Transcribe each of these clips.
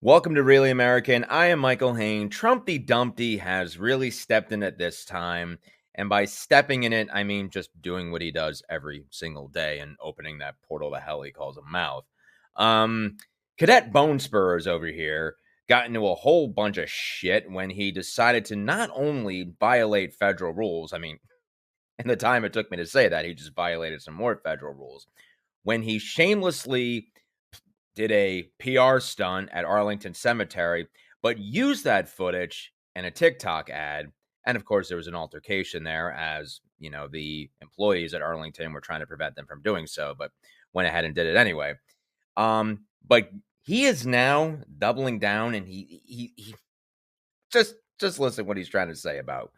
Welcome to Really American. I am Michael Hayne. Trumpy Dumpty has really stepped in at this time. And by stepping in it, I mean just doing what he does every single day and opening that portal to hell he calls a mouth. Cadet Bone Spurs over here got into a whole bunch of shit when he decided to not only violate federal rules, in the time it took me to say that, he just violated some more federal rules. When he shamelessly did a PR stunt at Arlington Cemetery, but used that footage in a TikTok ad. And of course, there was an altercation there as, the employees at Arlington were trying to prevent them from doing so, but went ahead and did it anyway. But he is now doubling down, and he just listen what he's trying to say about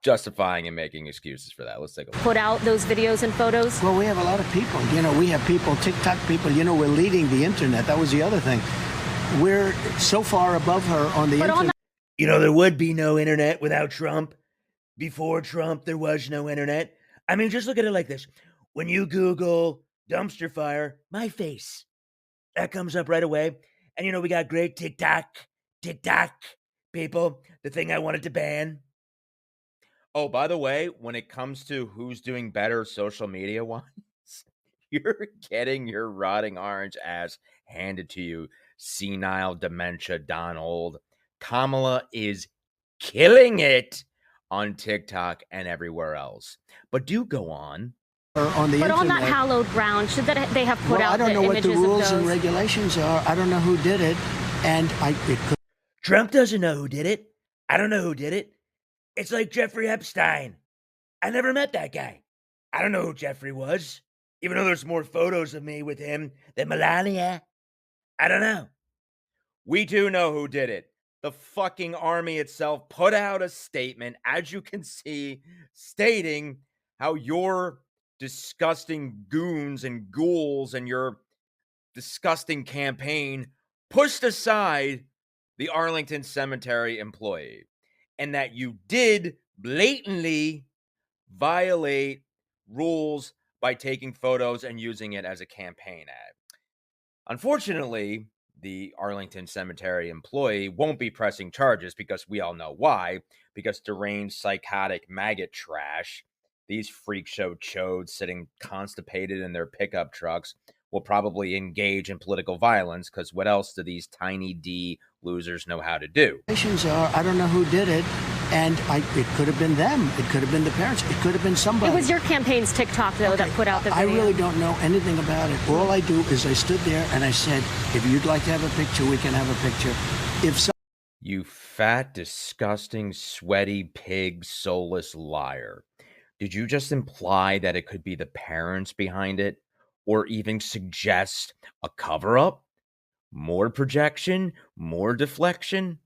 justifying and making excuses for that. Let's take a look. Put out those videos and photos? Well, we have a lot of people. We have people, TikTok people. We're leading the internet. That was the other thing. We're so far above her on the internet. There would be no internet without Trump. Before Trump, there was no internet. Just look at it like this. When you Google dumpster fire, my face, that comes up right away. And we got great TikTok people, the thing I wanted to ban. Oh, by the way, when it comes to who's doing better social media-wise, you're getting your rotting orange ass handed to you, senile dementia Donald. Kamala is killing it on TikTok and everywhere else. But do go on. On that hallowed ground, should they have put out the images of those? I don't know what the rules and regulations are. I don't know who did it. Trump doesn't know who did it. I don't know who did it. It's like Jeffrey Epstein. I never met that guy. I don't know who Jeffrey was, even though there's more photos of me with him than Melania. I don't know. We do know who did it. The fucking army itself put out a statement, as you can see, stating how your disgusting goons and ghouls and your disgusting campaign pushed aside the Arlington Cemetery employee, and that you did blatantly violate rules by taking photos and using it as a campaign ad. Unfortunately, the Arlington Cemetery employee won't be pressing charges because we all know why. Because deranged, psychotic maggot trash, these freak show chodes sitting constipated in their pickup trucks, will probably engage in political violence, because what else do these tiny D losers know how to do? I don't know who did it, and it could have been them. It could have been the parents. It could have been somebody. It was your campaign's TikTok, though, that put out the video. I really don't know anything about it. All I do is I stood there and I said, if you'd like to have a picture, we can have a picture. You fat, disgusting, sweaty, pig, soulless liar. Did you just imply that it could be the parents behind it? Or even suggest a cover-up? More projection? More deflection?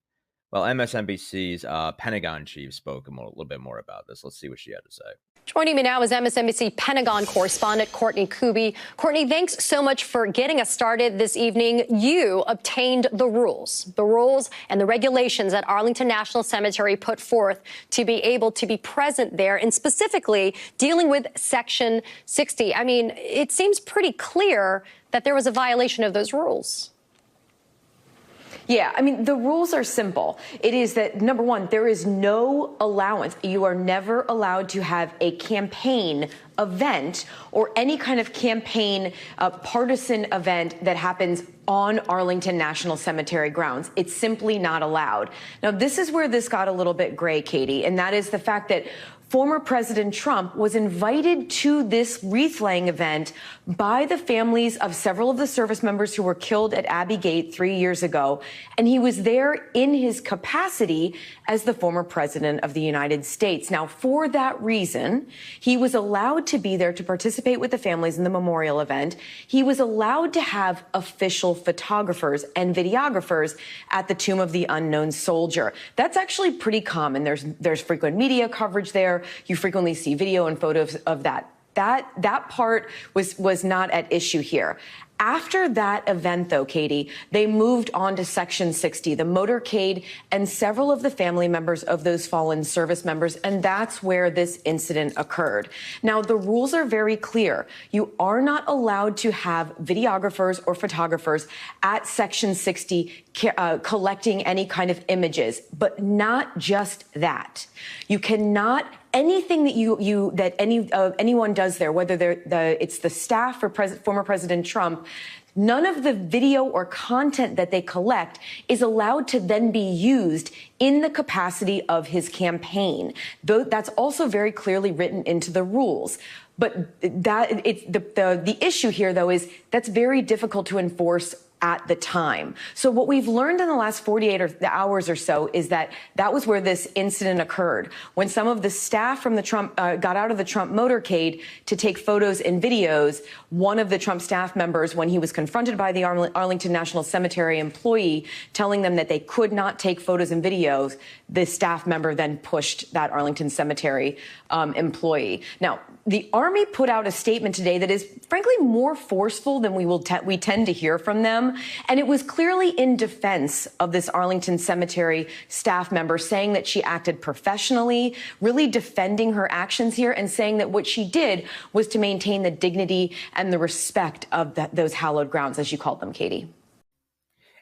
Well, MSNBC's Pentagon chief spoke a little bit more about this. Let's see what she had to say. Joining me now is MSNBC Pentagon correspondent Courtney Kuby. Courtney, thanks so much for getting us started this evening. You obtained the rules and the regulations that Arlington National Cemetery put forth to be able to be present there, and specifically dealing with Section 60. It seems pretty clear that there was a violation of those rules. Yeah, the rules are simple. It is that, number one, there is no allowance. You are never allowed to have a campaign event or any kind of campaign partisan event that happens on Arlington National Cemetery grounds. It's simply not allowed. Now, this is where this got a little bit gray, Katie, and that is the fact that former President Trump was invited to this wreath-laying event by the families of several of the service members who were killed at Abbey Gate 3 years ago. And he was there in his capacity as the former president of the United States. Now, for that reason, he was allowed to be there to participate with the families in the memorial event. He was allowed to have official photographers and videographers at the Tomb of the Unknown Soldier. That's actually pretty common. There's frequent media coverage there. You frequently see video and photos of that. That part was not at issue here. After that event, though, Katie, they moved on to Section 60, the motorcade, and several of the family members of those fallen service members, and that's where this incident occurred. Now, the rules are very clear. You are not allowed to have videographers or photographers at Section 60 collecting any kind of images, but not just that. You cannot anything that anyone does there, whether it's the staff or former President Trump, none of the video or content that they collect is allowed to then be used in the capacity of his campaign. Though that's also very clearly written into the rules. But the issue here, though, is that's very difficult to enforce at the time. So what we've learned in the last 48 hours or so is that was where this incident occurred. When some of the staff from the Trump got out of the Trump motorcade to take photos and videos, one of the Trump staff members, when he was confronted by the Arlington National Cemetery employee telling them that they could not take photos and videos, the staff member then pushed that Arlington Cemetery employee. Now, the Army put out a statement today that is, frankly, more forceful than we tend to hear from them. And it was clearly in defense of this Arlington Cemetery staff member, saying that she acted professionally, really defending her actions here, and saying that what she did was to maintain the dignity and the respect of those hallowed grounds, as you called them, Katie.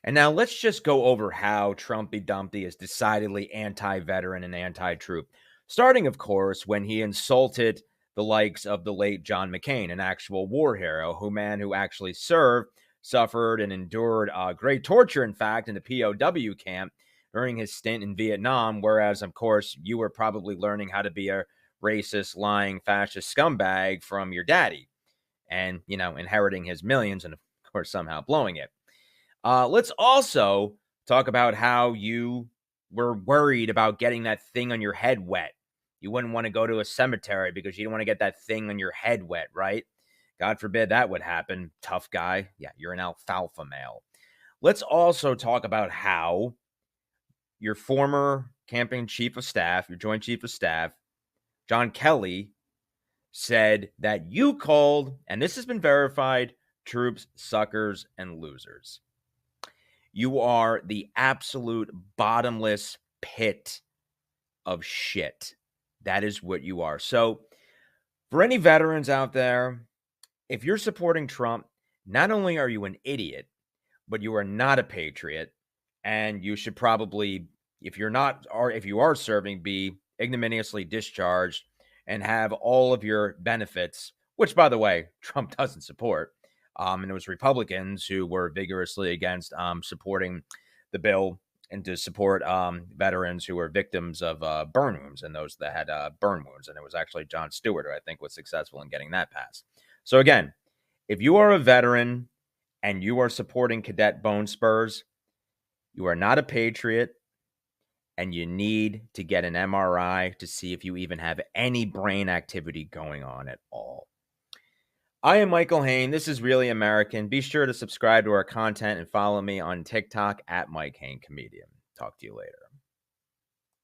And now let's just go over how Trumpy Dumpty is decidedly anti-veteran and anti-troop. Starting, of course, when he insulted the likes of the late John McCain, an actual war hero, who actually served, suffered, and endured great torture, in fact, in the POW camp during his stint in Vietnam, whereas, of course, you were probably learning how to be a racist, lying, fascist scumbag from your daddy and, inheriting his millions and, of course, somehow blowing it. Let's also talk about how you were worried about getting that thing on your head wet. You wouldn't want to go to a cemetery because you don't want to get that thing on your head wet, right? God forbid that would happen. Tough guy. Yeah, you're an alfalfa male. Let's also talk about how your former campaign chief of staff, your joint chief of staff, John Kelly, said that you called, and this has been verified, troops suckers and losers. You are the absolute bottomless pit of shit. That is what you are. So for any veterans out there, if you're supporting Trump, not only are you an idiot, but you are not a patriot. And you should probably, if you are serving, be ignominiously discharged and have all of your benefits, which, by the way, Trump doesn't support. And it was Republicans who were vigorously against supporting the bill and to support veterans who were victims of burn wounds and those that had burn wounds. And it was actually Jon Stewart who I think was successful in getting that passed. So again, if you are a veteran and you are supporting Cadet Bone Spurs, you are not a patriot and you need to get an MRI to see if you even have any brain activity going on at all. I am Michael Hayne. This is Really American. Be sure to subscribe to our content and follow me on TikTok at Mike Hayne Comedian. Talk to you later.